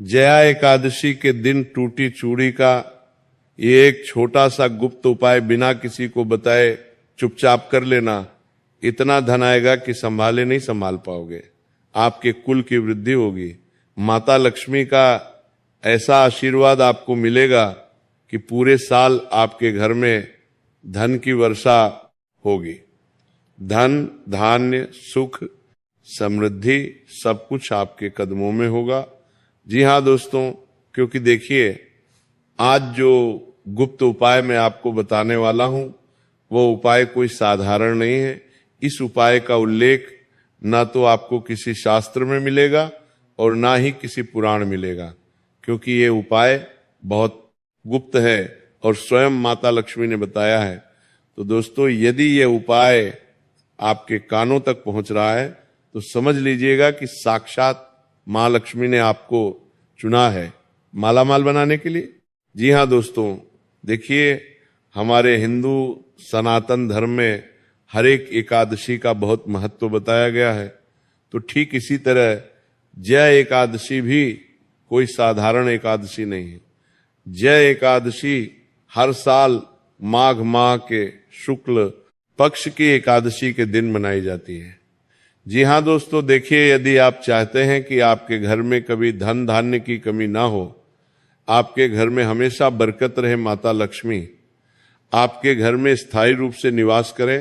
जया एकादशी के दिन टूटी चूड़ी का ये एक छोटा सा गुप्त उपाय बिना किसी को बताए चुपचाप कर लेना, इतना धन आएगा कि संभाले नहीं संभाल पाओगे। आपके कुल की वृद्धि होगी। माता लक्ष्मी का ऐसा आशीर्वाद आपको मिलेगा कि पूरे साल आपके घर में धन की वर्षा होगी। धन, धान्य, सुख, समृद्धि सब कुछ आपके कदमों में होगा। जी हाँ दोस्तों, क्योंकि देखिए आज जो गुप्त उपाय मैं आपको बताने वाला हूं वो उपाय कोई साधारण नहीं है। इस उपाय का उल्लेख ना तो आपको किसी शास्त्र में मिलेगा और ना ही किसी पुराण मिलेगा, क्योंकि ये उपाय बहुत गुप्त है और स्वयं माता लक्ष्मी ने बताया है। तो दोस्तों, यदि ये उपाय आपके कानों तक पहुंच रहा है तो समझ लीजिएगा कि साक्षात माँ लक्ष्मी ने आपको चुना है मालामाल बनाने के लिए। जी हाँ दोस्तों, देखिए हमारे हिंदू सनातन धर्म में हर एक एकादशी का बहुत महत्व बताया गया है। तो ठीक इसी तरह जय एकादशी भी कोई साधारण एकादशी नहीं है। जय एकादशी हर साल माघ माह के शुक्ल पक्ष की एकादशी के दिन मनाई जाती है। जी हाँ दोस्तों, देखिए यदि आप चाहते हैं कि आपके घर में कभी धन धान्य की कमी ना हो, आपके घर में हमेशा बरकत रहे, माता लक्ष्मी आपके घर में स्थायी रूप से निवास करे,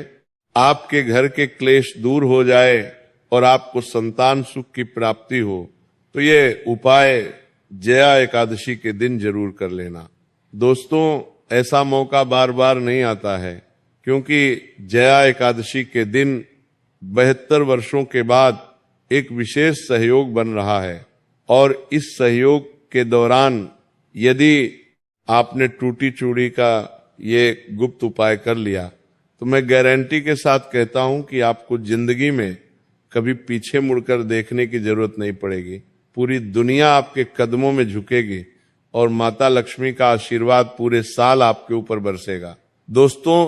आपके घर के क्लेश दूर हो जाए और आपको संतान सुख की प्राप्ति हो, तो ये उपाय जया एकादशी के दिन जरूर कर लेना। दोस्तों, ऐसा मौका बार बार नहीं आता है, क्योंकि जया एकादशी के दिन 72 वर्षों के बाद एक विशेष सहयोग बन रहा है। और इस सहयोग के दौरान यदि आपने टूटी चूड़ी का ये गुप्त उपाय कर लिया तो मैं गारंटी के साथ कहता हूं कि आपको जिंदगी में कभी पीछे मुड़कर देखने की जरूरत नहीं पड़ेगी। पूरी दुनिया आपके कदमों में झुकेगी और माता लक्ष्मी का आशीर्वाद पूरे साल आपके ऊपर बरसेगा। दोस्तों,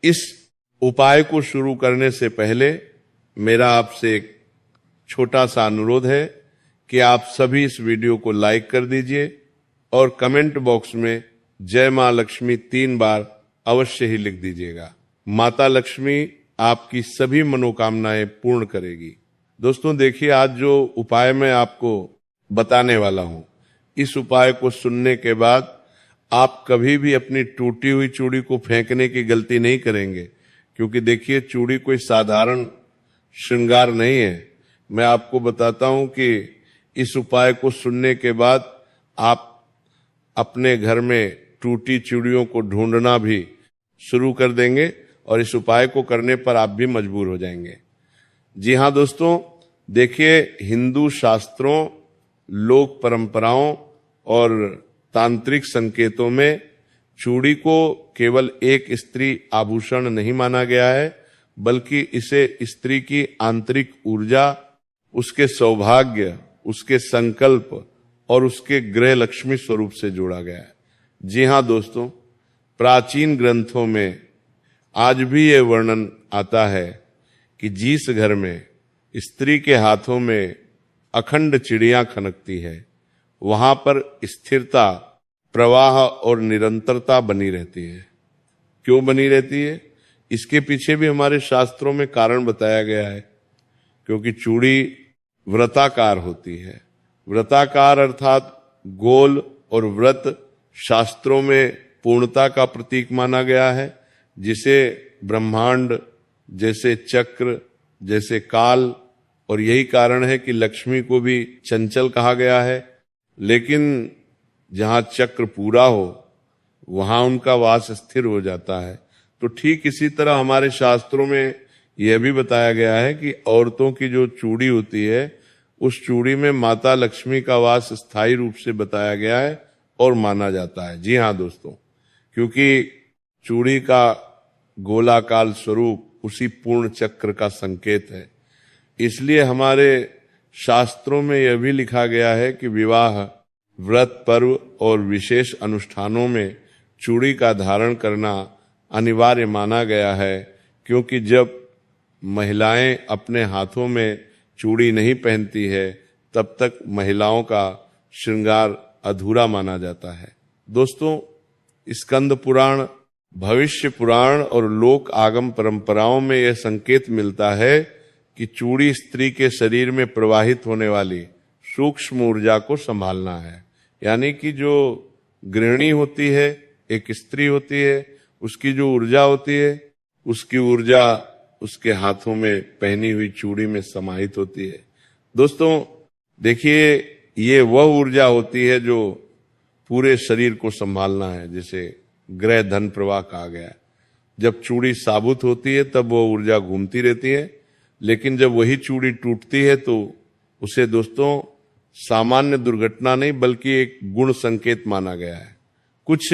इस उपाय को शुरू करने से पहले मेरा आपसे एक छोटा सा अनुरोध है कि आप सभी इस वीडियो को लाइक कर दीजिए और कमेंट बॉक्स में जय मां लक्ष्मी 3 बार अवश्य ही लिख दीजिएगा। माता लक्ष्मी आपकी सभी मनोकामनाएं पूर्ण करेगी। दोस्तों देखिए, आज जो उपाय मैं आपको बताने वाला हूं, इस उपाय को सुनने के बाद आप कभी भी अपनी टूटी हुई चूड़ी को फेंकने की गलती नहीं करेंगे, क्योंकि देखिए चूड़ी कोई साधारण श्रृंगार नहीं है। मैं आपको बताता हूं कि इस उपाय को सुनने के बाद आप अपने घर में टूटी चूड़ियों को ढूंढना भी शुरू कर देंगे और इस उपाय को करने पर आप भी मजबूर हो जाएंगे। जी हाँ दोस्तों, देखिए हिंदू शास्त्रों, लोक परंपराओं और तांत्रिक संकेतों में चूड़ी को केवल एक स्त्री आभूषण नहीं माना गया है, बल्कि इसे स्त्री की आंतरिक ऊर्जा, उसके सौभाग्य, उसके संकल्प और उसके गृह लक्ष्मी स्वरूप से जोड़ा गया है। जी हाँ दोस्तों, प्राचीन ग्रंथों में आज भी ये वर्णन आता है कि जिस घर में स्त्री के हाथों में अखंड चिड़ियां खनकती है, वहां पर स्थिरता, प्रवाह और निरंतरता बनी रहती है। क्यों बनी रहती है? इसके पीछे भी हमारे शास्त्रों में कारण बताया गया है। क्योंकि चूड़ी व्रताकार होती है। व्रताकार अर्थात गोल, और व्रत शास्त्रों में पूर्णता का प्रतीक माना गया है, जिसे ब्रह्मांड, जैसे चक्र, जैसे काल, और यही कारण है कि लक्ष्मी को भी चंचल कहा गया है। लेकिन जहां चक्र पूरा हो वहां उनका वास स्थिर हो जाता है। तो ठीक इसी तरह हमारे शास्त्रों में यह भी बताया गया है कि औरतों की जो चूड़ी होती है, उस चूड़ी में माता लक्ष्मी का वास स्थायी रूप से बताया गया है और माना जाता है। जी हाँ दोस्तों, क्योंकि चूड़ी का गोलाकार स्वरूप उसी पूर्ण चक्र का संकेत है। इसलिए हमारे शास्त्रों में यह भी लिखा गया है कि विवाह, व्रत, पर्व और विशेष अनुष्ठानों में चूड़ी का धारण करना अनिवार्य माना गया है, क्योंकि जब महिलाएं अपने हाथों में चूड़ी नहीं पहनती है तब तक महिलाओं का श्रृंगार अधूरा माना जाता है। दोस्तों, स्कंद पुराण, भविष्य पुराण और लोक आगम परंपराओं में यह संकेत मिलता है कि चूड़ी स्त्री के शरीर में प्रवाहित होने वाली सूक्ष्म ऊर्जा को संभालना है। यानी कि जो गृहिणी होती है, एक स्त्री होती है, उसकी जो ऊर्जा होती है, उसकी ऊर्जा उसके हाथों में पहनी हुई चूड़ी में समाहित होती है। दोस्तों देखिए, ये वह ऊर्जा होती है जो पूरे शरीर को संभालना है, जिसे ग्रह धन प्रवाह कहा गया है। जब चूड़ी साबुत होती है तब वो ऊर्जा घूमती रहती है, लेकिन जब वही चूड़ी टूटती है तो उसे दोस्तों सामान्य दुर्घटना नहीं बल्कि एक गुण संकेत माना गया है। कुछ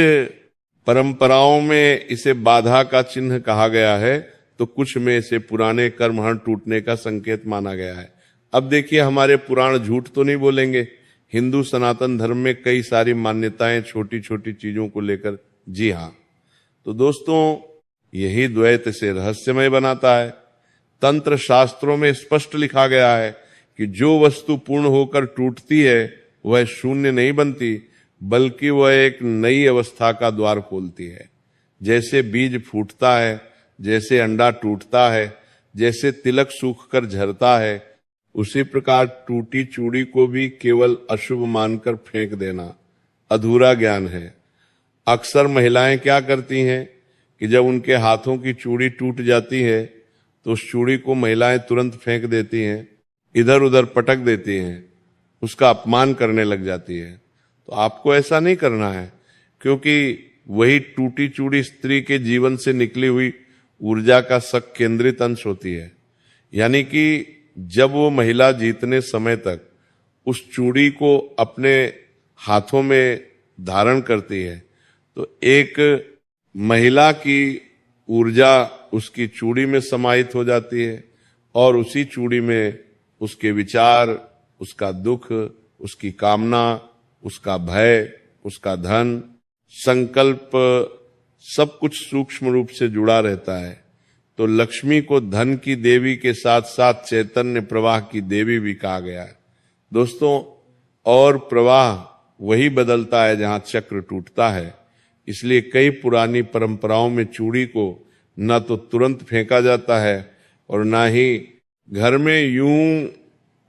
परंपराओं में इसे बाधा का चिन्ह कहा गया है, तो कुछ में इसे पुराने कर्महरण टूटने का संकेत माना गया है। अब देखिए, हमारे पुराण झूठ तो नहीं बोलेंगे। हिंदू सनातन धर्म में कई सारी मान्यताएं छोटी छोटी चीजों को लेकर, जी हाँ। तो दोस्तों, यही द्वैत इसे रहस्यमय बनाता है। तंत्र शास्त्रों में स्पष्ट लिखा गया है कि जो वस्तु पूर्ण होकर टूटती है वह शून्य नहीं बनती, बल्कि वह एक नई अवस्था का द्वार खोलती है। जैसे बीज फूटता है, जैसे अंडा टूटता है, जैसे तिलक सूखकर झरता है, उसी प्रकार टूटी चूड़ी को भी केवल अशुभ मानकर फेंक देना अधूरा ज्ञान है। अक्सर महिलाएं क्या करती हैं कि जब उनके हाथों की चूड़ी टूट जाती है तो उस चूड़ी को महिलाएं तुरंत फेंक देती हैं, इधर उधर पटक देती हैं, उसका अपमान करने लग जाती है। तो आपको ऐसा नहीं करना है, क्योंकि वही टूटी चूड़ी स्त्री के जीवन से निकली हुई ऊर्जा का सक केंद्रित अंश होती है। यानी कि जब वो महिला जीतने समय तक उस चूड़ी को अपने हाथों में धारण करती है तो एक महिला की ऊर्जा उसकी चूड़ी में समाहित हो जाती है और उसी चूड़ी में उसके विचार, उसका दुख, उसकी कामना, उसका भय, उसका धन, संकल्प, सब कुछ सूक्ष्म रूप से जुड़ा रहता है। तो लक्ष्मी को धन की देवी के साथ साथ चैतन्य प्रवाह की देवी भी कहा गया है। दोस्तों, और प्रवाह वही बदलता है जहां चक्र टूटता है। इसलिए कई पुरानी परंपराओं में चूड़ी को न तो तुरंत फेंका जाता है और न ही घर में यूं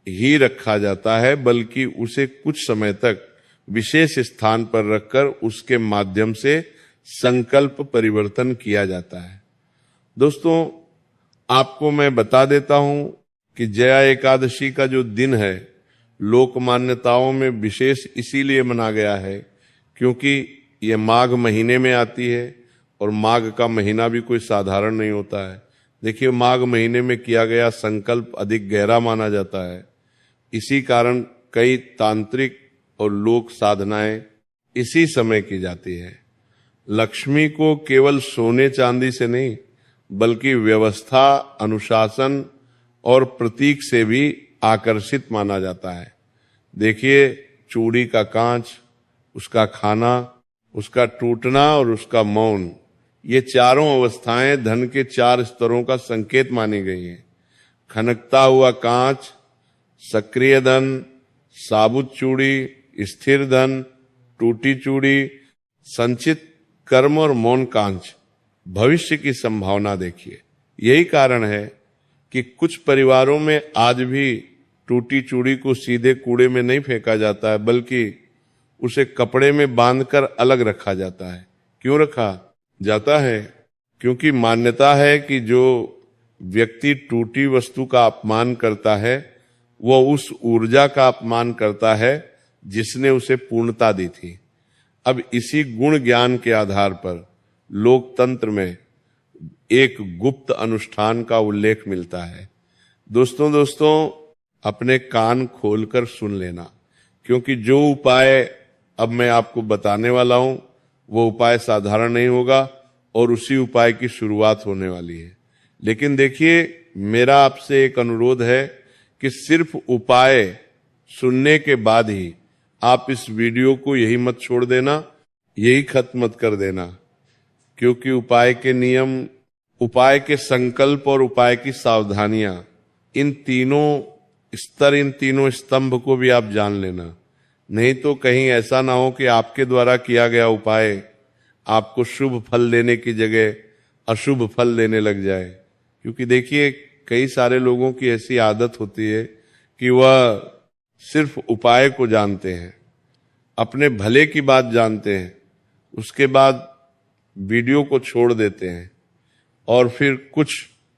ही रखा जाता है, बल्कि उसे कुछ समय तक विशेष स्थान पर रखकर उसके माध्यम से संकल्प परिवर्तन किया जाता है। दोस्तों, आपको मैं बता देता हूं कि जया एकादशी का जो दिन है लोक मान्यताओं में विशेष इसीलिए मना गया है क्योंकि ये माघ महीने में आती है और माघ का महीना भी कोई साधारण नहीं होता है। देखिए, माघ महीने में किया गया संकल्प अधिक गहरा माना जाता है। इसी कारण कई तांत्रिक और लोक साधनाएं इसी समय की जाती है। लक्ष्मी को केवल सोने चांदी से नहीं बल्कि व्यवस्था, अनुशासन और प्रतीक से भी आकर्षित माना जाता है। देखिए, चूड़ी का कांच, उसका खाना, उसका टूटना और उसका मौन, ये चारों अवस्थाएं धन के 4 स्तरों का संकेत मानी गई हैं। खनकता हुआ कांच, सक्रिय धन, साबुत चूड़ी, स्थिर धन, टूटी चूड़ी, संचित कर्म और मौन कांच, भविष्य की संभावना देखिए। यही कारण है कि कुछ परिवारों में आज भी टूटी चूड़ी को सीधे कूड़े में नहीं फेंका जाता है, बल्कि उसे कपड़े में बांधकर अलग रखा जाता है। क्यों रखा जाता है? क्योंकि मान्यता है कि जो व्यक्ति टूटी वस्तु का अपमान करता है वह उस ऊर्जा का अपमान करता है जिसने उसे पूर्णता दी थी। अब इसी गुण ज्ञान के आधार पर लोकतंत्र में एक गुप्त अनुष्ठान का उल्लेख मिलता है। दोस्तों, अपने कान खोलकर सुन लेना, क्योंकि जो उपाय अब मैं आपको बताने वाला हूं वो उपाय साधारण नहीं होगा और उसी उपाय की शुरुआत होने वाली है। लेकिन देखिए, मेरा आपसे एक अनुरोध है कि सिर्फ उपाय सुनने के बाद ही आप इस वीडियो को यही मत छोड़ देना, यही खत्म मत कर देना, क्योंकि उपाय के नियम, उपाय के संकल्प और उपाय की सावधानियां, इन तीनों स्तर, इन तीनों स्तंभ को भी आप जान लेना। नहीं तो कहीं ऐसा ना हो कि आपके द्वारा किया गया उपाय आपको शुभ फल देने की जगह अशुभ फल देने लग जाए। क्योंकि देखिए, कई सारे लोगों की ऐसी आदत होती है कि वह सिर्फ उपाय को जानते हैं, अपने भले की बात जानते हैं, उसके बाद वीडियो को छोड़ देते हैं और फिर कुछ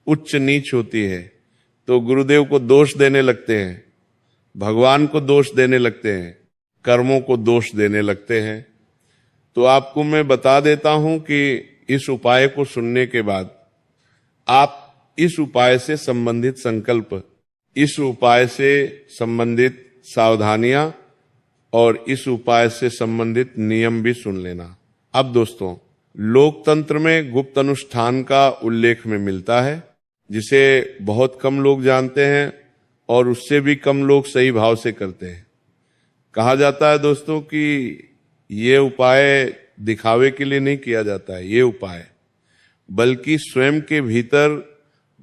उच्च नीच होती है तो गुरुदेव को दोष देने लगते हैं, भगवान को दोष देने लगते हैं, कर्मों को दोष देने लगते हैं। तो आपको मैं बता देता हूं कि इस उपाय को सुनने के बाद आप इस उपाय से संबंधित संकल्प, इस उपाय से संबंधित सावधानियां और इस उपाय से संबंधित नियम भी सुन लेना। अब दोस्तों, लोकतंत्र में गुप्त अनुष्ठान का उल्लेख में मिलता है, जिसे बहुत कम लोग जानते हैं और उससे भी कम लोग सही भाव से करते हैं। कहा जाता है दोस्तों कि ये उपाय दिखावे के लिए नहीं किया जाता है, ये उपाय बल्कि स्वयं के भीतर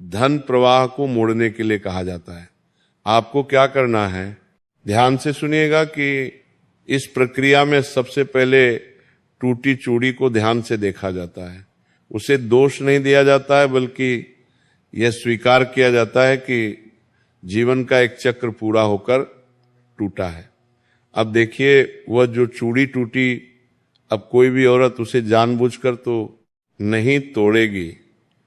धन प्रवाह को मोड़ने के लिए कहा जाता है। आपको क्या करना है, ध्यान से सुनिएगा कि इस प्रक्रिया में सबसे पहले टूटी चूड़ी को ध्यान से देखा जाता है। उसे दोष नहीं दिया जाता है, बल्कि यह स्वीकार किया जाता है कि जीवन का एक चक्र पूरा होकर टूटा है। अब देखिए, वह जो चूड़ी टूटी, अब कोई भी औरत उसे जानबूझकर तो नहीं तोड़ेगी।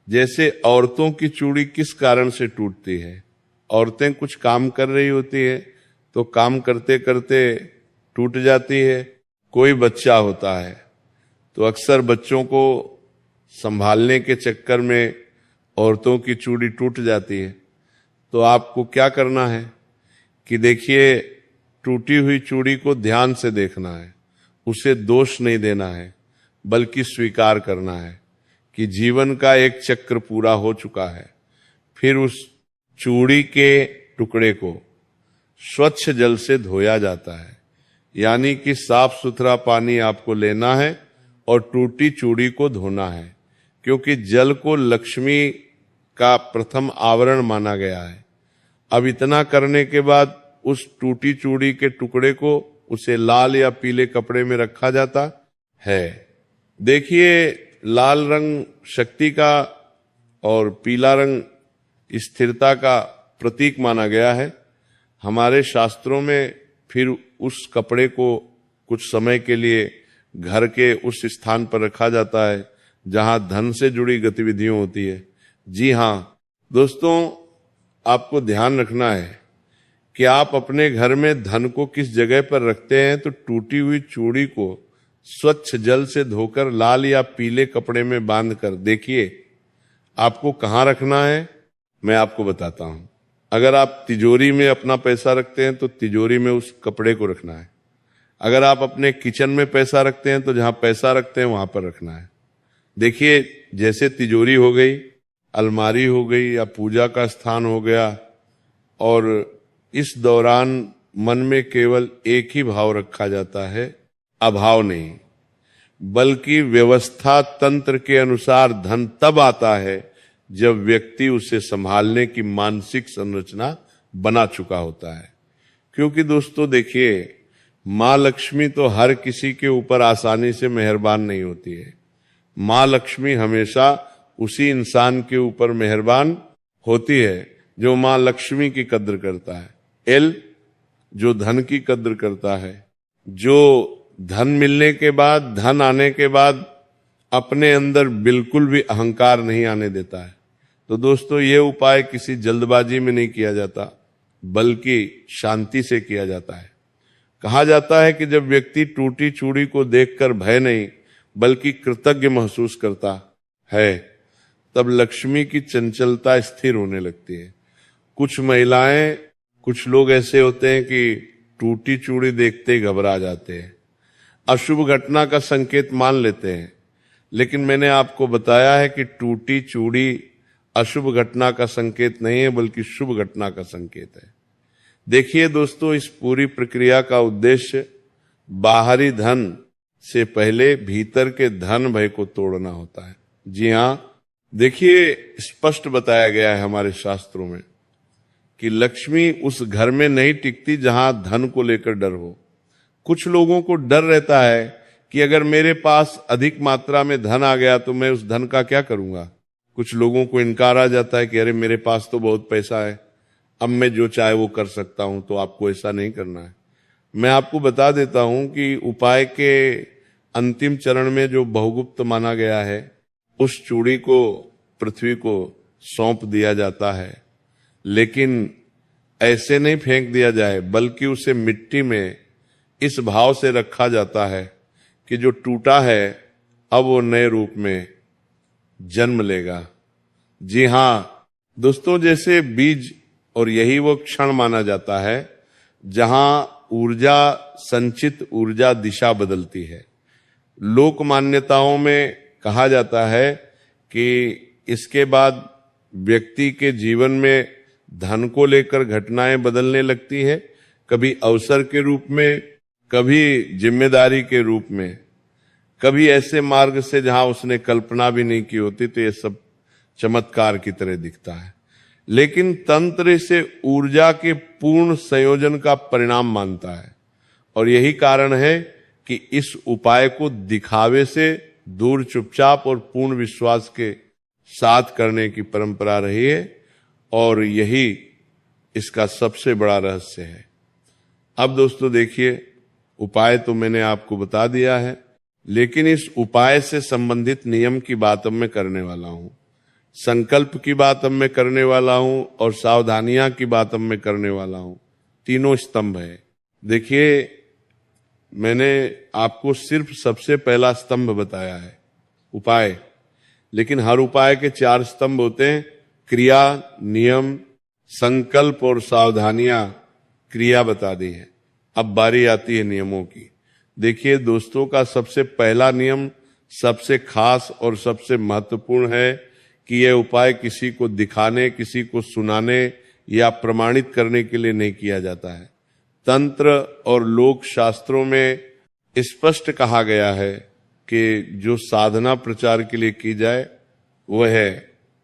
जैसे औरतों की चूड़ी किस कारण से टूटती है, औरतें कुछ काम कर रही होती है तो काम करते करते टूट जाती है। कोई बच्चा होता है तो अक्सर बच्चों को संभालने के चक्कर में औरतों की चूड़ी टूट जाती है। तो आपको क्या करना है कि देखिए, टूटी हुई चूड़ी को ध्यान से देखना है, उसे दोष नहीं देना है, बल्कि स्वीकार करना है कि जीवन का एक चक्र पूरा हो चुका है। फिर उस चूड़ी के टुकड़े को स्वच्छ जल से धोया जाता है, यानी कि साफ सुथरा पानी आपको लेना है और टूटी चूड़ी को धोना है, क्योंकि जल को लक्ष्मी का प्रथम आवरण माना गया है। अब इतना करने के बाद उस टूटी चूड़ी के टुकड़े को उसे लाल या पीले कपड़े में रखा जाता है। देखिए, लाल रंग शक्ति का और पीला रंग स्थिरता का प्रतीक माना गया है। हमारे शास्त्रों में फिर उस कपड़े को कुछ समय के लिए घर के उस स्थान पर रखा जाता है जहां धन से जुड़ी गतिविधियां होती है। जी हाँ दोस्तों, आपको ध्यान रखना है कि आप अपने घर में धन को किस जगह पर रखते हैं। तो टूटी हुई चूड़ी को स्वच्छ जल से धोकर लाल या पीले कपड़े में बांधकर देखिए आपको कहाँ रखना है, मैं आपको बताता हूं। अगर आप तिजोरी में अपना पैसा रखते हैं तो तिजोरी में उस कपड़े को रखना है। अगर आप अपने किचन में पैसा रखते हैं तो जहां पैसा रखते हैं वहां पर रखना है। देखिए, जैसे तिजोरी हो गई, अलमारी हो गई या पूजा का स्थान हो गया, और इस दौरान मन में केवल एक ही भाव रखा जाता है, अभाव नहीं, बल्कि व्यवस्था तंत्र के अनुसार धन तब आता है जब व्यक्ति उसे संभालने की मानसिक संरचना बना चुका होता है। क्योंकि दोस्तों देखिए, माँ लक्ष्मी तो हर किसी के ऊपर आसानी से मेहरबान नहीं होती है। माँ लक्ष्मी हमेशा उसी इंसान के ऊपर मेहरबान होती है जो माँ लक्ष्मी की कद्र करता है। जो धन की कद्र करता है, जो धन मिलने के बाद, धन आने के बाद अपने अंदर बिल्कुल भी अहंकार नहीं आने देता है। तो दोस्तों, ये उपाय किसी जल्दबाजी में नहीं किया जाता, बल्कि शांति से किया जाता है। कहा जाता है कि जब व्यक्ति टूटी चूड़ी को देखकर भय नहीं बल्कि कृतज्ञ महसूस करता है, तब लक्ष्मी की चंचलता स्थिर होने लगती है। कुछ महिलाएं, कुछ लोग ऐसे होते हैं कि टूटी चूड़ी देखते ही घबरा जाते हैं, अशुभ घटना का संकेत मान लेते हैं। लेकिन मैंने आपको बताया है कि टूटी चूड़ी अशुभ घटना का संकेत नहीं है, बल्कि शुभ घटना का संकेत है। देखिए दोस्तों, इस पूरी प्रक्रिया का उद्देश्य बाहरी धन से पहले भीतर के धन भय को तोड़ना होता है। जी हाँ, देखिए, स्पष्ट बताया गया है हमारे शास्त्रों में कि लक्ष्मी उस घर में नहीं टिकती जहां धन को लेकर डर हो। कुछ लोगों को डर रहता है कि अगर मेरे पास अधिक मात्रा में धन आ गया तो मैं उस धन का क्या करूंगा। कुछ लोगों को इनकार आ जाता है कि अरे मेरे पास तो बहुत पैसा है, अब मैं जो चाहे वो कर सकता हूं। तो आपको ऐसा नहीं करना है। मैं आपको बता देता हूं कि उपाय के अंतिम चरण में जो बहुगुप्त माना गया है, उस चूड़ी को पृथ्वी को सौंप दिया जाता है, लेकिन ऐसे नहीं फेंक दिया जाए, बल्कि उसे मिट्टी में इस भाव से रखा जाता है कि जो टूटा है अब वो नए रूप में जन्म लेगा। जी हां दोस्तों, जैसे बीज, और यही वो क्षण माना जाता है जहां ऊर्जा, संचित ऊर्जा दिशा बदलती है। लोक मान्यताओं में कहा जाता है कि इसके बाद व्यक्ति के जीवन में धन को लेकर घटनाएं बदलने लगती है, कभी अवसर के रूप में, कभी जिम्मेदारी के रूप में, कभी ऐसे मार्ग से जहां उसने कल्पना भी नहीं की होती। तो ये सब चमत्कार की तरह दिखता है, लेकिन तंत्र इसे ऊर्जा के पूर्ण संयोजन का परिणाम मानता है। और यही कारण है कि इस उपाय को दिखावे से दूर चुपचाप और पूर्ण विश्वास के साथ करने की परंपरा रही है, और यही इसका सबसे बड़ा रहस्य है। अब दोस्तों देखिए, उपाय तो मैंने आपको बता दिया है, लेकिन इस उपाय से संबंधित नियम की बात अब मैं करने वाला हूं, संकल्प की बात अब मैं करने वाला हूं, और सावधानियां की बात अब मैं करने वाला हूं। तीनों स्तंभ है। देखिए, मैंने आपको सिर्फ सबसे पहला स्तंभ बताया है, उपाय, लेकिन हर उपाय के 4 स्तंभ होते हैं, क्रिया, नियम, संकल्प और सावधानियां। क्रिया बता दी है, अब बारी आती है नियमों की। देखिए दोस्तों, का सबसे पहला नियम सबसे खास और सबसे महत्वपूर्ण है कि यह उपाय किसी को दिखाने, किसी को सुनाने या प्रमाणित करने के लिए नहीं किया जाता है। तंत्र और लोक शास्त्रों में स्पष्ट कहा गया है कि जो साधना प्रचार के लिए की जाए वह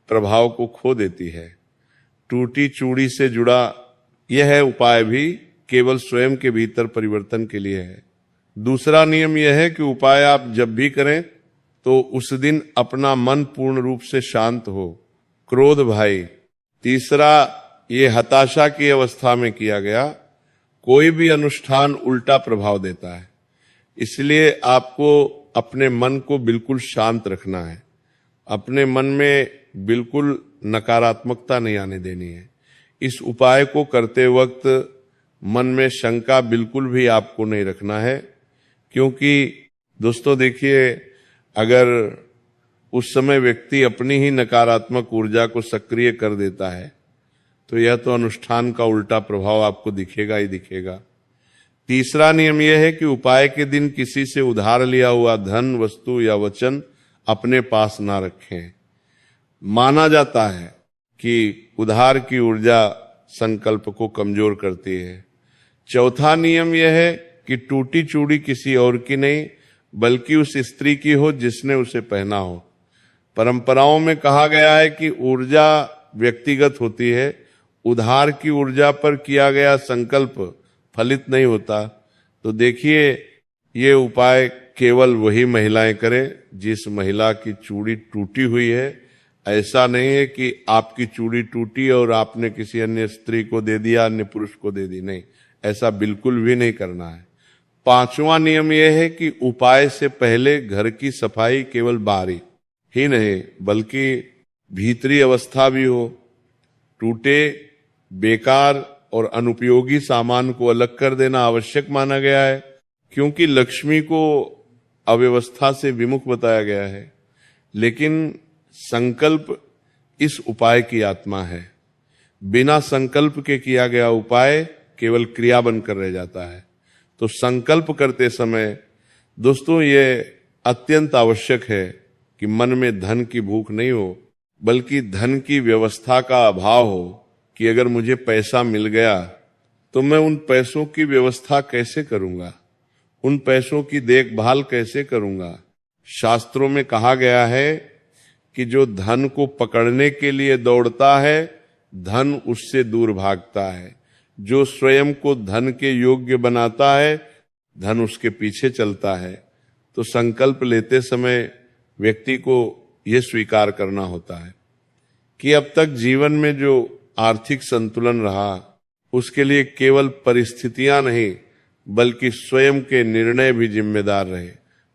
प्रभाव को खो देती है। टूटी चूड़ी से जुड़ा यह उपाय भी केवल स्वयं के भीतर परिवर्तन के लिए है। दूसरा नियम यह है कि उपाय आप जब भी करें तो उस दिन अपना मन पूर्ण रूप से शांत हो, क्रोध भाई। तीसरा, ये हताशा की अवस्था में किया गया कोई भी अनुष्ठान उल्टा प्रभाव देता है, इसलिए आपको अपने मन को बिल्कुल शांत रखना है। अपने मन में बिल्कुल नकारात्मकता नहीं आने देनी है। इस उपाय को करते वक्त मन में शंका बिल्कुल भी आपको नहीं रखना है, क्योंकि दोस्तों देखिए, अगर उस समय व्यक्ति अपनी ही नकारात्मक ऊर्जा को सक्रिय कर देता है तो यह तो अनुष्ठान का उल्टा प्रभाव आपको दिखेगा ही दिखेगा। तीसरा नियम यह है कि उपाय के दिन किसी से उधार लिया हुआ धन, वस्तु या वचन अपने पास ना रखें। माना जाता है कि उधार की ऊर्जा संकल्प को कमजोर करती है। चौथा नियम यह है कि टूटी चूड़ी किसी और की नहीं, बल्कि उस स्त्री की हो जिसने उसे पहना हो। परंपराओं में कहा गया है कि ऊर्जा व्यक्तिगत होती है, उधार की ऊर्जा पर किया गया संकल्प फलित नहीं होता। तो देखिए, ये उपाय केवल वही महिलाएं करें जिस महिला की चूड़ी टूटी हुई है। ऐसा नहीं है कि आपकी चूड़ी टूटी और आपने किसी अन्य स्त्री को दे दिया, अन्य पुरुष को दे दी, नहीं, ऐसा बिल्कुल भी नहीं करना है। पांचवा नियम यह है कि उपाय से पहले घर की सफाई केवल बाहरी ही नहीं बल्कि भीतरी अवस्था भी हो। टूटे, बेकार और अनुपयोगी सामान को अलग कर देना आवश्यक माना गया है, क्योंकि लक्ष्मी को अव्यवस्था से विमुख बताया गया है। लेकिन संकल्प इस उपाय की आत्मा है। बिना संकल्प के किया गया उपाय केवल क्रिया बनकर रह जाता है। तो संकल्प करते समय दोस्तों ये अत्यंत आवश्यक है कि मन में धन की भूख नहीं हो, बल्कि धन की व्यवस्था का अभाव हो कि अगर मुझे पैसा मिल गया तो मैं उन पैसों की व्यवस्था कैसे करूंगा, उन पैसों की देखभाल कैसे करूंगा। शास्त्रों में कहा गया है कि जो धन को पकड़ने के लिए दौड़ता है, धन उससे दूर भागता है। जो स्वयं को धन के योग्य बनाता है, धन उसके पीछे चलता है, तो संकल्प लेते समय व्यक्ति को यह स्वीकार करना होता है कि अब तक जीवन में जो आर्थिक संतुलन रहा उसके लिए केवल परिस्थितियां नहीं बल्कि स्वयं के निर्णय भी जिम्मेदार रहे।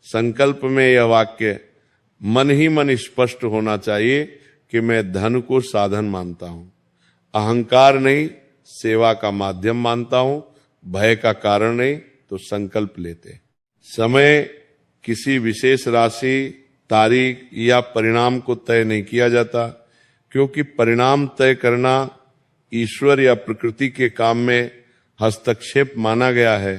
संकल्प में यह वाक्य मन ही मन स्पष्ट होना चाहिए कि मैं धन को साधन मानता हूं, अहंकार नहीं सेवा का माध्यम मानता हूं, भय का कारण नहीं तो संकल्प लेते। समय किसी विशेष राशि, तारीख या परिणाम को तय नहीं किया जाता, क्योंकि परिणाम तय करना ईश्वर या प्रकृति के काम में हस्तक्षेप माना गया है।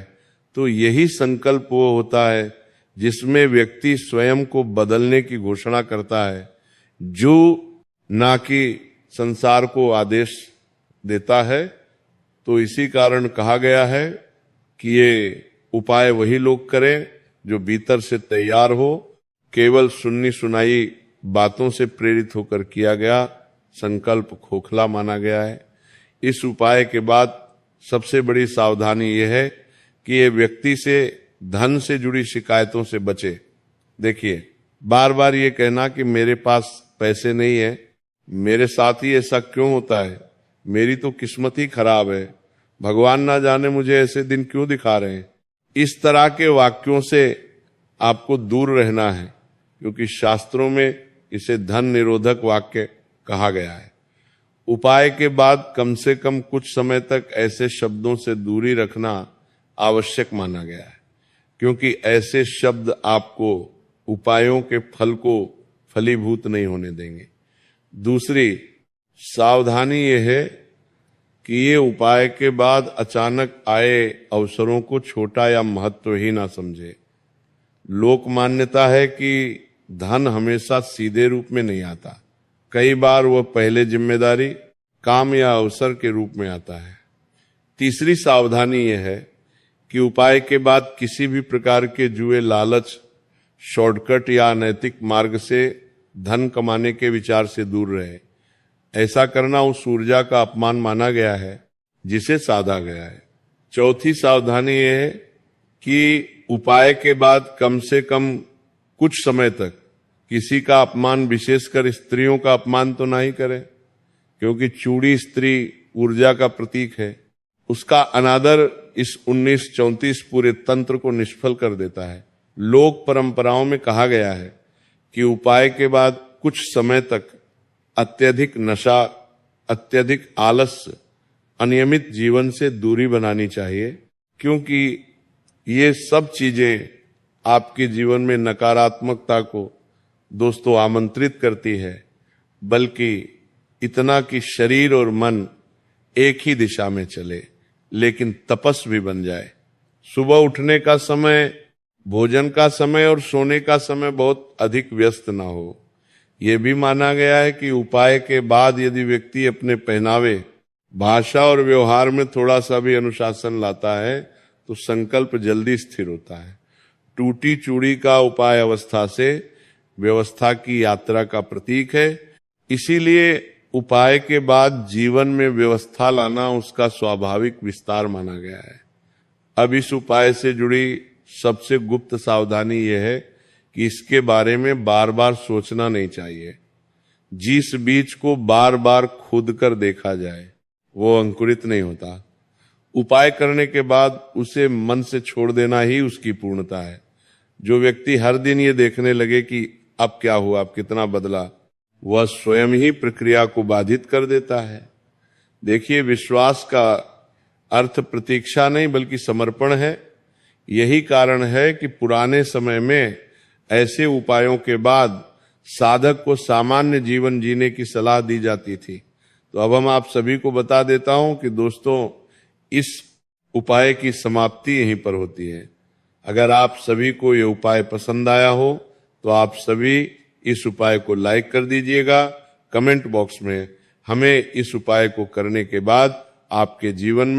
तो यही संकल्प वो होता है जिसमें व्यक्ति स्वयं को बदलने की घोषणा करता है, जो ना कि संसार को आदेश देता है। तो इसी कारण कहा गया है कि ये उपाय वही लोग करें जो भीतर से तैयार हो। केवल सुन्नी सुनाई बातों से प्रेरित होकर किया गया संकल्प खोखला माना गया है। इस उपाय के बाद सबसे बड़ी सावधानी यह है कि ये व्यक्ति से धन से जुड़ी शिकायतों से बचे। देखिए, बार बार ये कहना कि मेरे पास पैसे नहीं है, मेरे साथ ही ऐसा क्यों होता है, मेरी तो किस्मत ही खराब है, भगवान ना जाने मुझे ऐसे दिन क्यों दिखा रहे हैं, इस तरह के वाक्यों से आपको दूर रहना है, क्योंकि शास्त्रों में इसे धन निरोधक वाक्य कहा गया है। उपाय के बाद कम से कम कुछ समय तक ऐसे शब्दों से दूरी रखना आवश्यक माना गया है, क्योंकि ऐसे शब्द आपको उपायों के फल को फलीभूत नहीं होने देंगे। दूसरी सावधानी यह है कि ये उपाय के बाद अचानक आए अवसरों को छोटा या महत्वहीन ना समझे। लोक मान्यता है कि धन हमेशा सीधे रूप में नहीं आता, कई बार वह पहले जिम्मेदारी, काम या अवसर के रूप में आता है। तीसरी सावधानी यह है कि उपाय के बाद किसी भी प्रकार के जुए, लालच, शॉर्टकट या अनैतिक मार्ग से धन कमाने के विचार से दूर रहे। ऐसा करना उस ऊर्जा का अपमान माना गया है जिसे साधा गया है। चौथी सावधानी यह है कि उपाय के बाद कम से कम कुछ समय तक किसी का अपमान, विशेषकर स्त्रियों का अपमान तो ना ही करें, क्योंकि चूड़ी स्त्री ऊर्जा का प्रतीक है। उसका अनादर इस 1934 पूरे तंत्र को निष्फल कर देता है। लोक परंपराओं में कहा गया है कि उपाय के बाद कुछ समय तक अत्यधिक नशा, अत्यधिक आलस्य, अनियमित जीवन से दूरी बनानी चाहिए, क्योंकि ये सब चीजें आपके जीवन में नकारात्मकता को दोस्तों आमंत्रित करती है, बल्कि इतना कि शरीर और मन एक ही दिशा में चले लेकिन तपस्वी बन जाए। सुबह उठने का समय, भोजन का समय और सोने का समय बहुत अधिक व्यस्त ना हो। यह भी माना गया है कि उपाय के बाद यदि व्यक्ति अपने पहनावे, भाषा और व्यवहार में थोड़ा सा भी अनुशासन लाता है तो संकल्प जल्दी स्थिर होता है। टूटी चूड़ी का उपाय अवस्था से व्यवस्था की यात्रा का प्रतीक है, इसीलिए उपाय के बाद जीवन में व्यवस्था लाना उसका स्वाभाविक विस्तार माना गया है। अब इस उपाय से जुड़ी सबसे गुप्त सावधानी यह है कि इसके बारे में बार बार सोचना नहीं चाहिए। जिस बीज को बार बार खोद कर देखा जाए वो अंकुरित नहीं होता। उपाय करने के बाद उसे मन से छोड़ देना ही उसकी पूर्णता है। जो व्यक्ति हर दिन ये देखने लगे कि अब क्या हुआ, अब कितना बदला, वह स्वयं ही प्रक्रिया को बाधित कर देता है। देखिए, विश्वास का अर्थ प्रतीक्षा नहीं बल्कि समर्पण है। यही कारण है कि पुराने समय में ऐसे उपायों के बाद साधक को सामान्य जीवन जीने की सलाह दी जाती थी। तो अब हम आप सभी को बता देता हूं कि दोस्तों, इस उपाय की समाप्ति यहीं पर होती है। अगर आप सभी को ये उपाय पसंद आया हो तो आप सभी इस उपाय को लाइक कर दीजिएगा। कमेंट बॉक्स में हमें इस उपाय को करने के बाद आपके जीवन में